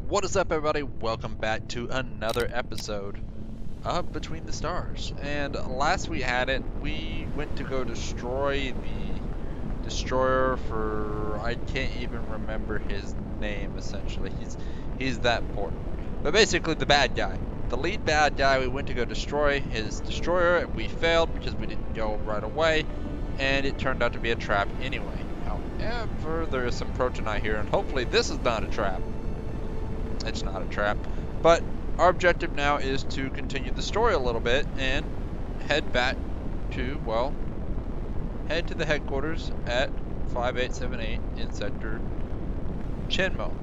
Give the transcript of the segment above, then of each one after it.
What is up, everybody? Welcome back to another episode of Between the Stars. And last we had it, we went to go destroy the destroyer for, I can't even remember his name, essentially. He's that important. But basically the bad guy. The lead bad guy, we went to go destroy his destroyer, and we failed because we didn't go right away, and it turned out to be a trap anyway. However, there is some protonite here, and hopefully this is not a trap. It's not a trap. But our objective now is to continue the story a little bit and head back to, well, head to the headquarters at 5878 in Sector Chinmo.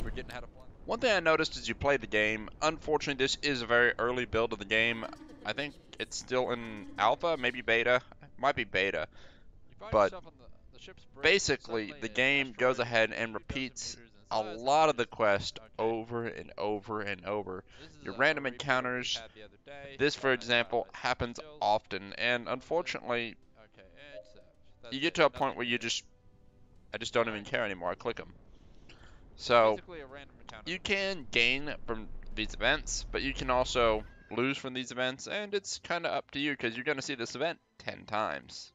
We're getting ahead of plan. One thing I noticed as you play the game, unfortunately this is a very early build of the game. I think it's still in alpha, maybe beta. Might be beta. But basically, the game goes ahead and repeats a lot of the quest over and over and over. Your random encounters, this for example, happens often, and unfortunately, you get to a point where I just don't even care anymore. I click them. So, you can gain from these events, but you can also lose from these events, and it's kind of up to you because you're going to see this event 10 times.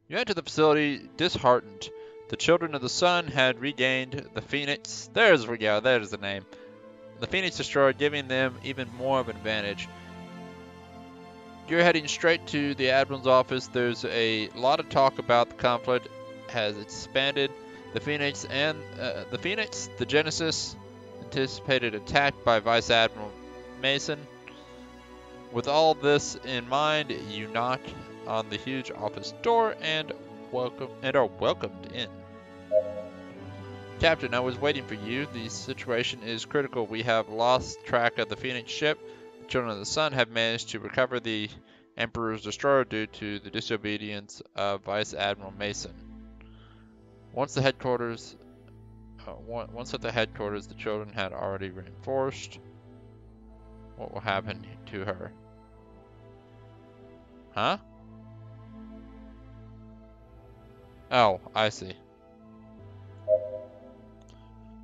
You enter the facility disheartened. The children of the sun had regained the Phoenix. There's the name. The Phoenix Destroyer, giving them even more of an advantage. You're heading straight to the Admiral's office. There's a lot of talk about the conflict has expanded. The Phoenix, the Genesis, anticipated attack by Vice Admiral Mason. With all this in mind, you knock on the huge office door and are welcomed in. Captain, I was waiting for you. The situation is critical. We have lost track of the Phoenix ship. The Children of the Sun have managed to recover the Emperor's destroyer due to the disobedience of Vice Admiral Mason. Once at the headquarters, the children had already reinforced. What will happen to her? Huh? Oh, I see.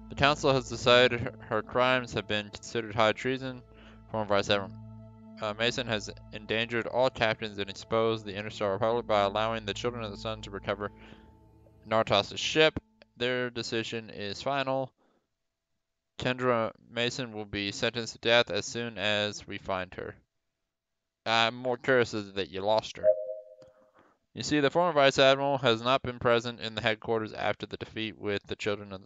The council has decided her crimes have been considered high treason. Former Vice Admiral Mason has endangered all captains and exposed the Interstellar Republic by allowing the Children of the Sun to recover Nartos' ship. Their decision is final. Kendra Mason will be sentenced to death as soon as we find her. I'm more curious that you lost her. You see, the former Vice Admiral has not been present in the headquarters after the defeat with the children in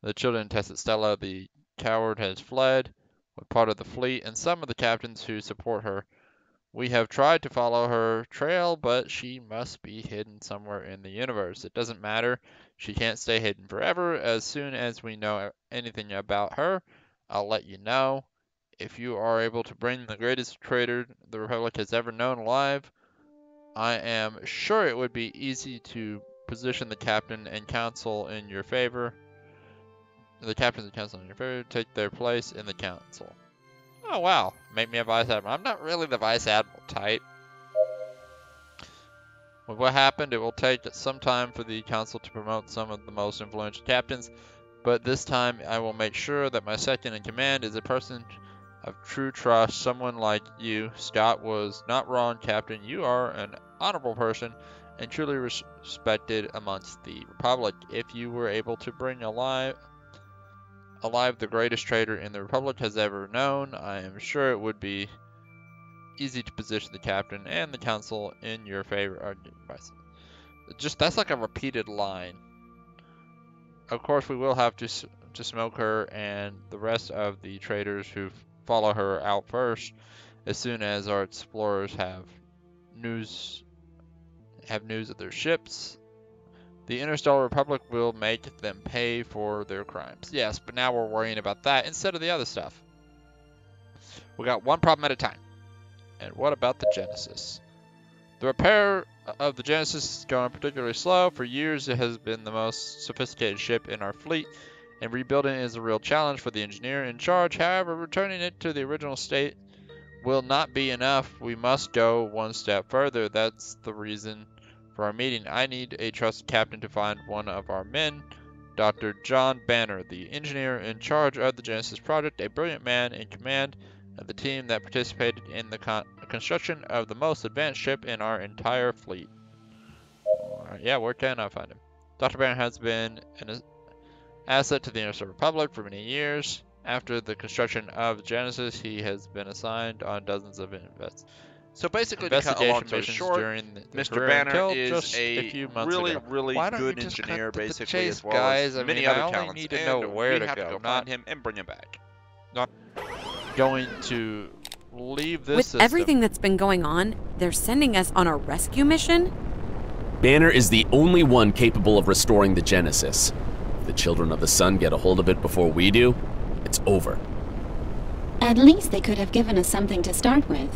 Tesset Stella. The coward has fled with part of the fleet and some of the captains who support her. We have tried to follow her trail, but she must be hidden somewhere in the universe. It doesn't matter. She can't stay hidden forever. As soon as we know anything about her, I'll let you know. If you are able to bring the greatest traitor the Republic has ever known alive, I am sure it would be easy to position the captain and council in your favor. The captains and council in your favor, take their place in the council. Oh wow, make me a vice admiral. I'm not really the vice admiral type. With what happened, it will take some time for the council to promote some of the most influential captains, but this time I will make sure that my second in command is a person of true trust, someone like you. Scott was not wrong, Captain. You are an honorable person and truly respected amongst the Republic. If you were able to bring alive the greatest traitor in the Republic has ever known, I am sure it would be easy to position the captain and the council in your favor. That's like a repeated line. Of course, we will have to smoke her and the rest of the traitors who follow her out first, as soon as our explorers have news of their ships. The Interstellar Republic will make them pay for their crimes. Yes, but now we're worrying about that instead of the other stuff. We got one problem at a time. And what about the Genesis? The repair of the Genesis is going particularly slow. For years, it has been the most sophisticated ship in our fleet, and rebuilding it is a real challenge for the engineer in charge. However, returning it to the original state will not be enough. We must go one step further. That's the reason for our meeting. I need a trusted captain to find one of our men, Dr. John Banner, the engineer in charge of the Genesis project, a brilliant man in command of the team that participated in the construction of the most advanced ship in our entire fleet. Yeah, where can I find him? Dr. Banner has been an asset to the Innocent Republic for many years. After the construction of Genesis, he has been assigned on dozens of So basically, to cut a long story short, Mr. Banner is a really good engineer, basically, as well as many other talents, and we have to go find him and bring him back. Not going to leave this With system. everything that's been going on, they're sending us on a rescue mission? Banner is the only one capable of restoring the Genesis. If the Children of the Sun get a hold of it before we do, it's over. At least they could have given us something to start with.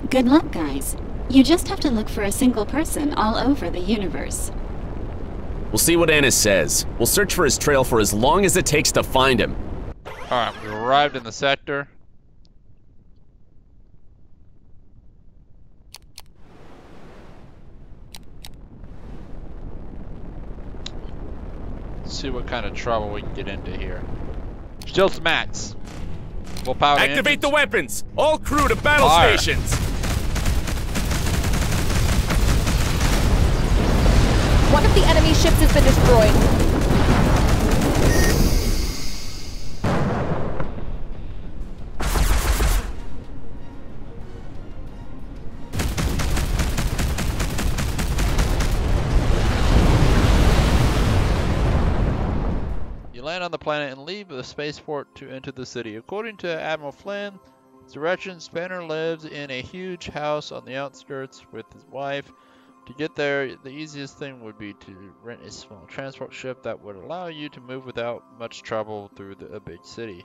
Good luck, guys. You just have to look for a single person all over the universe. We'll see what Annis says. We'll search for his trail for as long as it takes to find him. Alright, we arrived in the sector. Let's see what kind of trouble we can get into here. Still some mats. We'll power Activate the weapons! All crew to battle stations! One of the enemy ships has been destroyed. Land on the planet and leave the spaceport to enter the city. According to Admiral Flynn's directions, Banner lives in a huge house on the outskirts with his wife. To get there, the easiest thing would be to rent a small transport ship that would allow you to move without much trouble through a big city.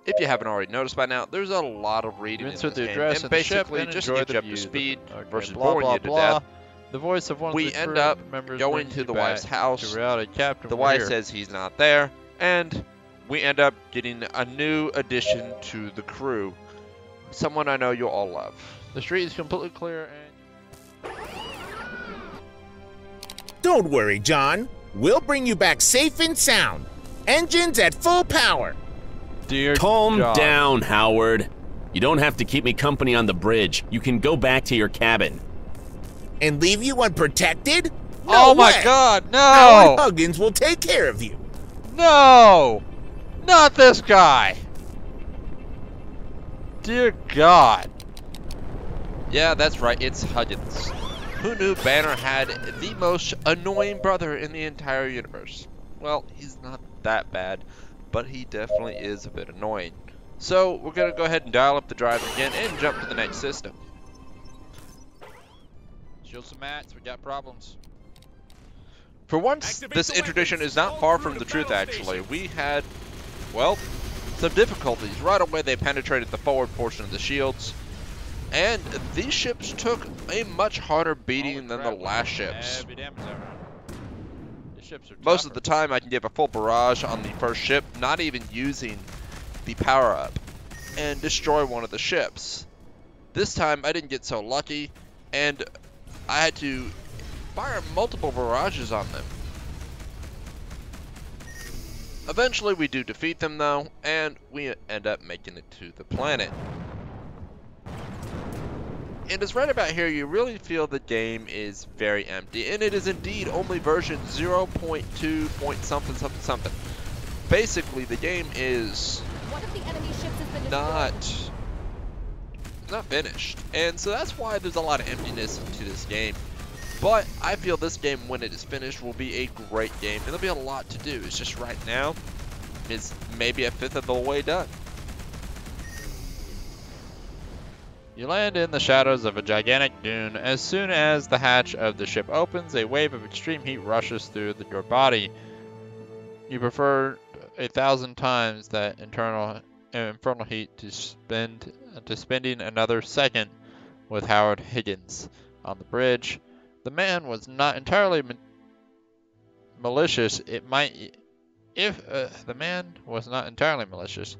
If you haven't already noticed by now, there's a lot of reading in this game, and basically just to get you up to speed versus boring you to death. The voice of one we of the end crew up members going to the wife's house. The wife says he's not there, and we end up getting a new addition to the crew. Someone I know you'll all love. The street is completely clear and... Don't worry, John. We'll bring you back safe and sound. Engines at full power. Dear Calm God. down, Howard. You don't have to keep me company on the bridge. You can go back to your cabin. And leave you unprotected? No way. My God, no! Howard Huggins will take care of you. No! Not this guy! Dear God. Yeah, that's right, it's Huggins. Who knew Banner had the most annoying brother in the entire universe? Well, he's not that bad, but he definitely is a bit annoying. So, we're gonna go ahead and dial up the drive again and jump to the next system. Shield some mats, we got problems. For once, this introduction is not far from the truth, actually. We had, well, some difficulties. Right away, they penetrated the forward portion of the shields, and these ships took a much harder beating than the last ships. Most of the time, I can give a full barrage on the first ship, not even using the power-up, and destroy one of the ships. This time, I didn't get so lucky, and I had to fire multiple barrages on them. Eventually we do defeat them though, and we end up making it to the planet. And as right about here, you really feel the game is very empty, and it is indeed only version 0.2 point something something something. Basically the game is One of the enemy ships has been destroyed. not finished, and so that's why there's a lot of emptiness to this game. But I feel this game, when it is finished, will be a great game, and there'll be a lot to do. It's just right now it's maybe a fifth of the way done. You land in the shadows of a gigantic dune. As soon as the hatch of the ship opens, a wave of extreme heat rushes through your body. You prefer 1,000 times that infernal heat to spending another second with Howard Higgins on the bridge. The man was not entirely malicious. If the man was not entirely malicious,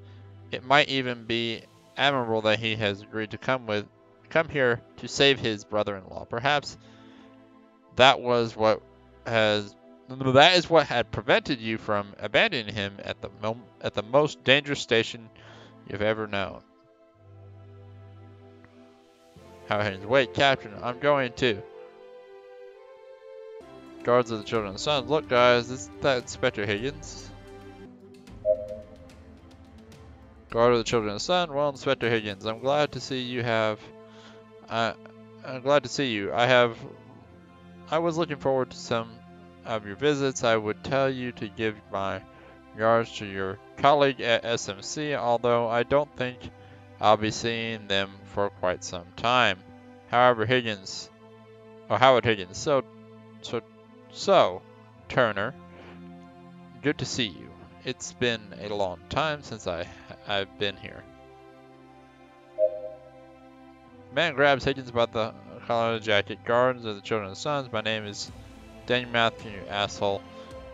it might even be admirable that he has agreed to come here to save his brother-in-law. Perhaps that is what had prevented you from abandoning him at the most dangerous station you've ever known. Howard Higgins, wait, Captain, I'm going too. Guards of the Children of the Sun, look guys, that's Inspector Higgins. Guard of the Children of the Sun, well, Inspector Higgins, I'm glad to see you. I was looking forward to some of your visits. I would tell you to give my regards to your colleague at SMC, although I don't think I'll be seeing them for quite some time. Howard Higgins, so, Turner, good to see you. It's been a long time since I've been here. Man grabs Higgins by the collar of the jacket. Guards of the Children of the Suns, my name is Daniel Matthew, you asshole.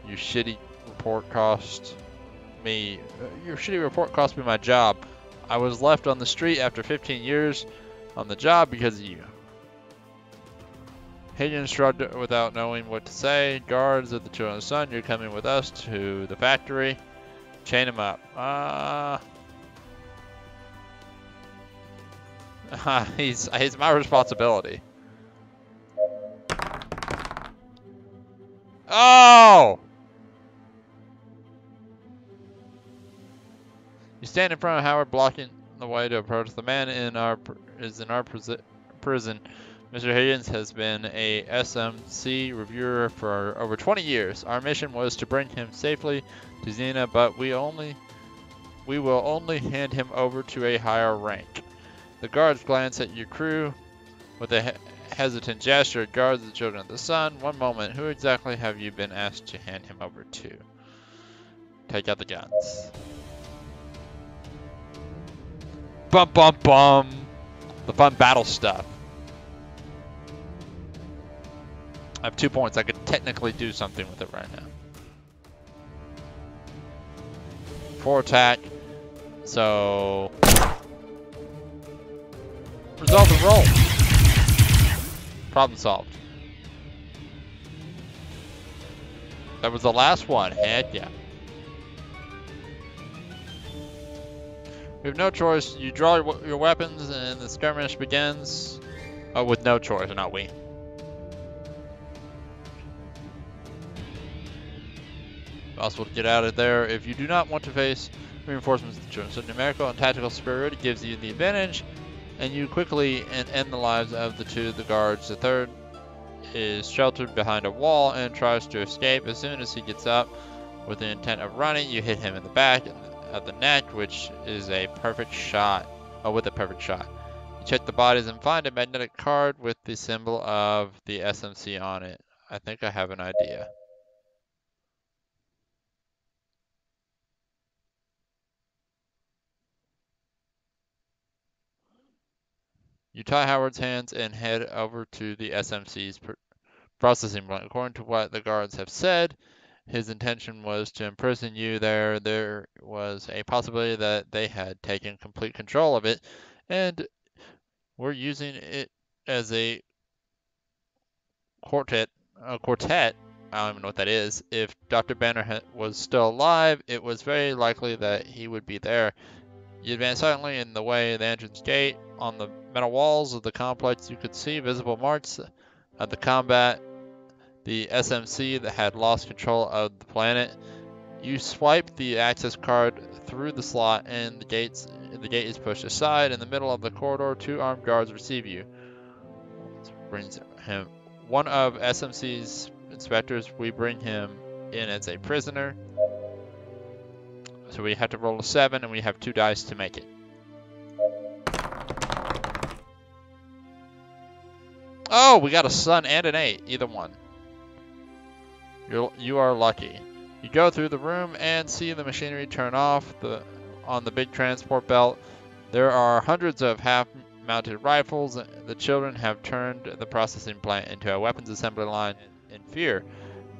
Your shitty report cost me my job. I was left on the street after 15 years on the job because of you. Higgins shrugged without knowing what to say. Guards of the Children of the Sun, you're coming with us to the factory. Chain him up. He's my responsibility. Oh! You stand in front of Howard, blocking the way to approach. The man in our prison. Mr. Higgins has been a SMC reviewer for over 20 years. Our mission was to bring him safely to Xena, but we will only hand him over to a higher rank. The guards glance at your crew with a hesitant gesture. Guards of the Children of the Sun, one moment. Who exactly have you been asked to hand him over to? Take out the guns. Bum bum bum. The fun battle stuff. I have 2 points. I could technically do something with it right now. 4 attack. So resolve the roll. Problem solved. That was the last one. Heck yeah. We have no choice. You draw your weapons and the skirmish begins. Oh, with no choice, not we. Possible to get out of there if you do not want to face reinforcements of the children. So numerical and tactical superiority gives you the advantage, and you quickly end the lives of the guards. The third is sheltered behind a wall and tries to escape. As soon as he gets up with the intent of running, you hit him in the back of the neck, which is a perfect shot. With a perfect shot. You check the bodies and find a magnetic card with the symbol of the SMC on it. I think I have an idea. You tie Howard's hands and head over to the SMC's processing plant. According to what the guards have said, his intention was to imprison you there. There was a possibility that they had taken complete control of it, and were using it as a quartet. I don't even know what that is. If Dr. Banner was still alive, it was very likely that he would be there. You advance silently in the way of the entrance gate. On the metal walls of the complex, you could see visible marks of the combat. The SMC that had lost control of the planet. You swipe the access card through the slot, and the gate is pushed aside. In the middle of the corridor, 2 armed guards receive you. This brings him one of SMC's inspectors. We bring him in as a prisoner. So we have to roll a 7, and we have 2 dice to make it. Oh, we got a sun and an 8, either one. You are lucky. You go through the room and see the machinery turn off on the big transport belt. There are hundreds of half-mounted rifles. The children have turned the processing plant into a weapons assembly line in fear.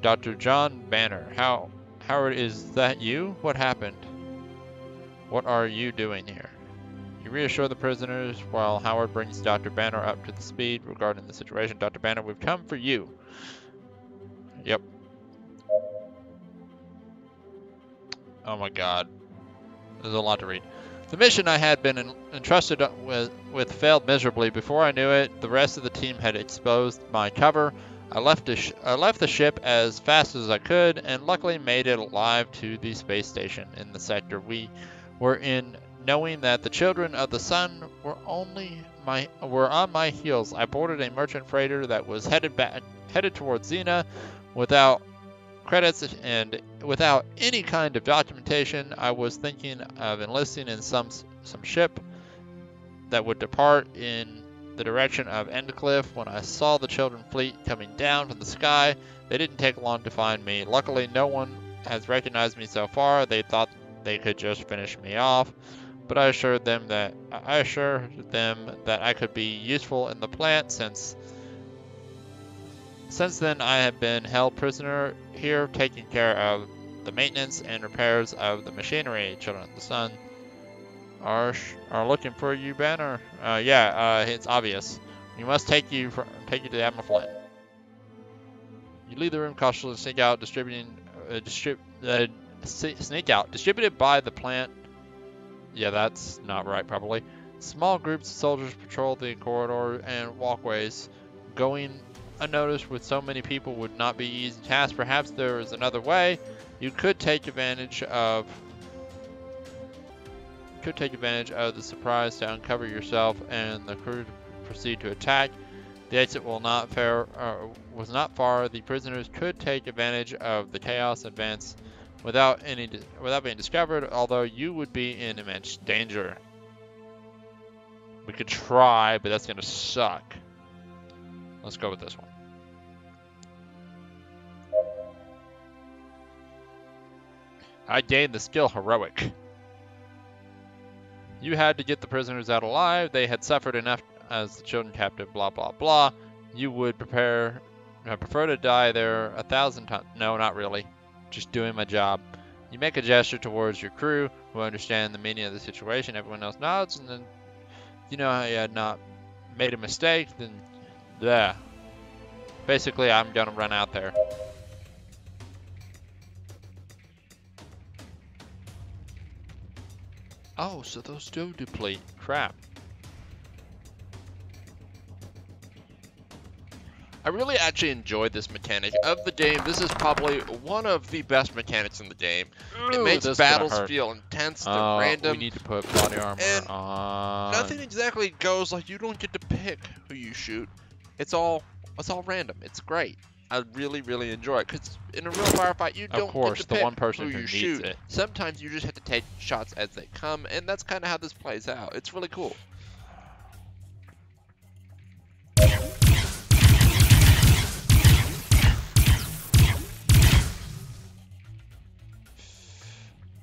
Dr. John Banner, Howard, is that you? What happened? What are you doing here? You reassure the prisoners while Howard brings Dr. Banner up to the speed regarding the situation. Dr. Banner, we've come for you. Yep. Oh my god. There's a lot to read. The mission I had been entrusted with failed miserably. Before I knew it, the rest of the team had exposed my cover. I left the ship as fast as I could, and luckily made it alive to the space station in the sector we were in. Knowing that the children of the sun were on my heels, I boarded a merchant freighter that was headed towards Xena without credits and without any kind of documentation. I was thinking of enlisting in some ship that would depart in the direction of Endcliff. When I saw the children fleet coming down from the sky, they didn't take long to find me. Luckily, no one has recognized me so far. They thought they could just finish me off, but I assured them that I could be useful in the plant. Since then, I have been held prisoner here, taking care of the maintenance and repairs of the machinery. Children of the Sun are looking for you, Banner. It's obvious. We must take you to Admiral Flynn. You leave the room cautiously, sneak out, distributed by the plant. Yeah, that's not right, probably. Small groups of soldiers patrol the corridor and walkways. Going unnoticed with so many people would not be an easy task. Perhaps there is another way. You could take advantage of the surprise to uncover yourself and the crew to proceed to attack. The exit was not far. The prisoners could take advantage of the chaos advance without being discovered, although you would be in immense danger. We could try, but that's gonna suck. Let's go with this one. I gained the skill Heroic. You had to get the prisoners out alive. They had suffered enough as the children captive, blah, blah, blah. You would prefer to die there 1,000 times. No, not really. Just doing my job. You make a gesture towards your crew who understand the meaning of the situation. Everyone else nods, and then you know how you had not made a mistake, then yeah. Basically, I'm gonna run out there. Oh, so those do deplete. Crap. I really actually enjoyed this mechanic of the game. This is probably one of the best mechanics in the game. It makes battles feel intense, they're random. We need to put body armor on. Nothing exactly goes like you don't get to pick who you shoot. It's all random. It's great. I really, really enjoy it because in a real firefight, you don't get to pick the one person who you shoot. Sometimes you just have to take shots as they come, and that's kind of how this plays out. It's really cool.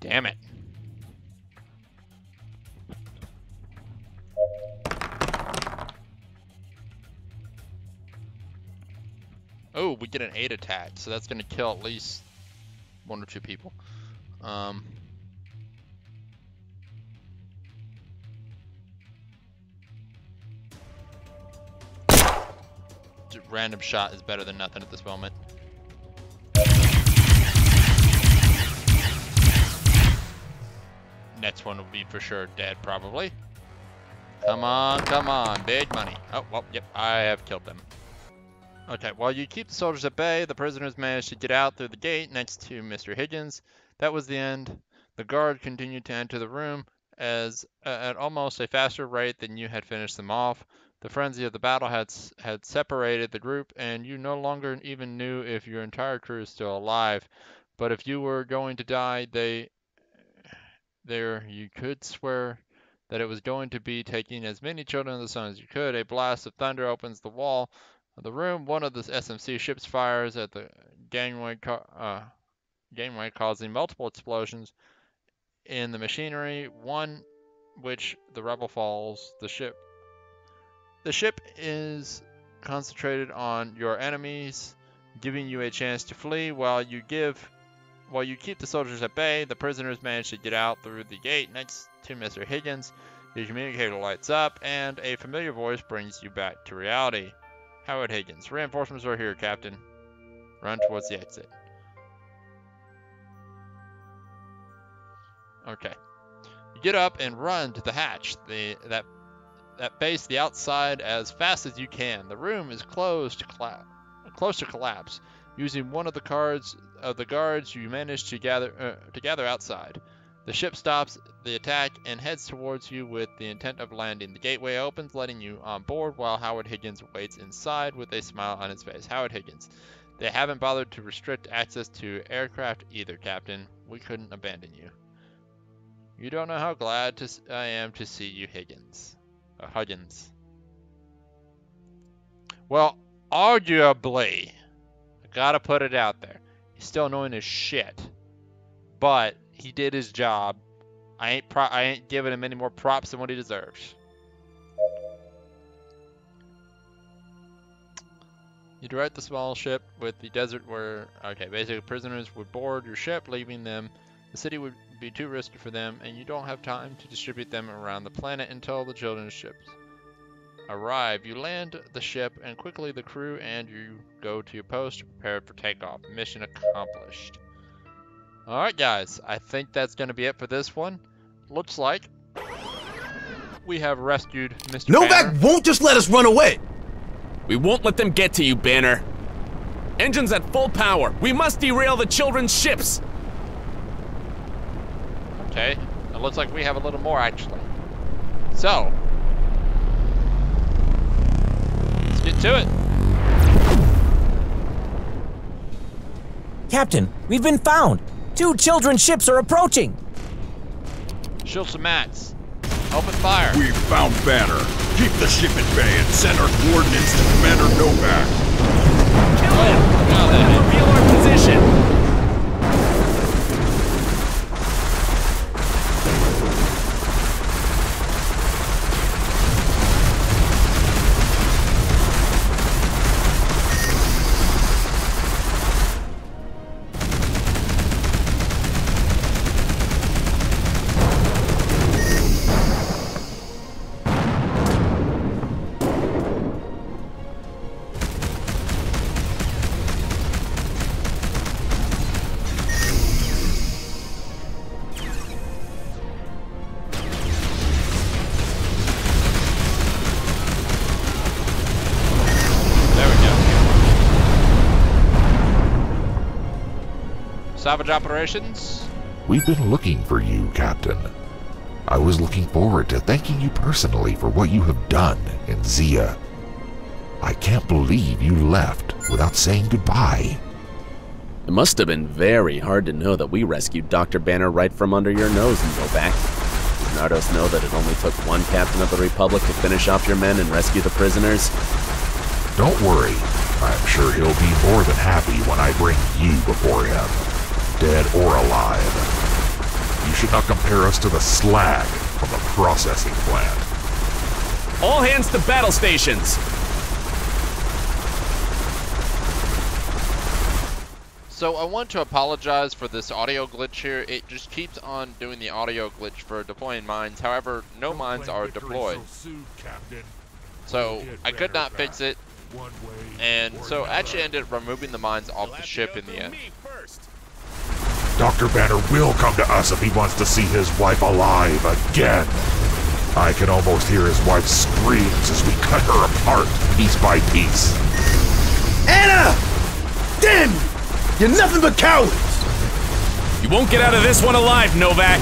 Damn it. Oh, we get an 8 attack, so that's going to kill at least 1 or 2 people. Random shot is better than nothing at this moment. Next one will be for sure dead, probably. Come on, big money. Oh, well, yep, I have killed them. Okay, while you keep the soldiers at bay, the prisoners managed to get out through the gate next to Mr. Higgins. That was the end. The guard continued to enter the room at almost a faster rate than you had finished them off. The frenzy of the battle had separated the group, and you no longer even knew if your entire crew is still alive. But if you were going to die, you could swear that it was going to be taking as many children of the sun as you could. A blast of thunder opens the wall of the room. One of the SMC ships fires at the gangway, causing multiple explosions in the machinery, one which the rebel falls. The ship is concentrated on your enemies, giving you a chance to flee. While you keep the soldiers at bay, the prisoners manage to get out through the gate next to Mr. Higgins. The communicator lights up, and a familiar voice brings you back to reality. Howard Higgins. Reinforcements are here, Captain. Run towards the exit. Okay. You get up and run to the hatch. That face the outside as fast as you can. The room is close to collapse. Using one of the guards, you manage to gather outside. The ship stops the attack and heads towards you with the intent of landing. The gateway opens, letting you on board while Howard Higgins waits inside with a smile on his face. Howard Higgins. They haven't bothered to restrict access to aircraft either, Captain. We couldn't abandon you. You don't know how glad I am to see you, Higgins. Huggins. Well, arguably, I gotta put it out there. He's still annoying as shit. But he did his job. I ain't giving him any more props than what he deserves. You direct the small ship with the desert where, okay, basically prisoners would board your ship, leaving them. The city would be too risky for them, and you don't have time to distribute them around the planet until the children's ships arrive. You land the ship, and quickly the crew and you go to your post, prepared for takeoff. Mission accomplished. Alright guys, I think that's going to be it for this one. Looks like we have rescued Mr. Novak Banner. won't just let us run away! We won't let them get to you, Banner. Engines at full power. We must derail the children's ships. Okay, it looks like we have a little more actually. So, let's get to it. Captain, we've been found! 2 children's ships are approaching! Shield some mats. Open fire. We found Banner. Keep the ship at bay and send our coordinates to Commander Novak. Kill him! Reveal our position! Salvage operations. We've been looking for you, Captain. I was looking forward to thanking you personally for what you have done in Zia. I can't believe you left without saying goodbye. It must have been very hard to know that we rescued Dr. Banner right from under your nose and go back. Did Nardos know that it only took one captain of the Republic to finish off your men and rescue the prisoners? Don't worry. I'm sure he'll be more than happy when I bring you before him, dead or alive. You should not compare us to the slag from the processing plant. All hands to battle stations! So I want to apologize for this audio glitch here. It just keeps on doing the audio glitch for deploying mines. However, no mines are deployed. So I could not fix it. And so I actually ended up removing the mines off the ship in the end. Dr. Banner will come to us if he wants to see his wife alive again. I can almost hear his wife's screams as we cut her apart, piece by piece. Anna! Damn you! You're nothing but cowards! You won't get out of this one alive, Novak!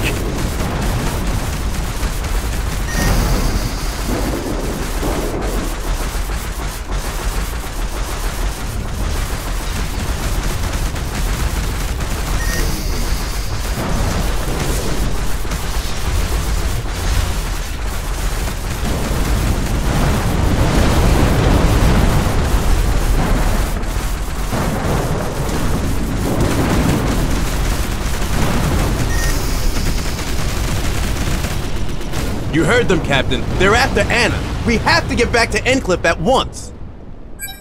You heard them, Captain. They're after Anna. We have to get back to Enclip at once.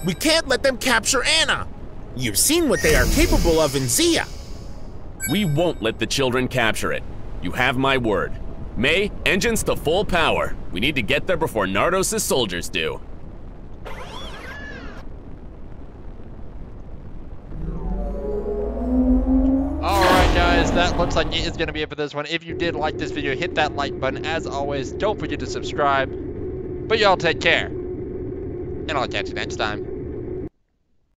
We can't let them capture Anna. You've seen what they are capable of in Zia. We won't let the children capture it. You have my word. May, engines to full power. We need to get there before Nardos' soldiers do. Alright guys, that looks like it is going to be it for this one. If you did like this video, hit that like button. As always, don't forget to subscribe. But y'all take care. And I'll catch you next time.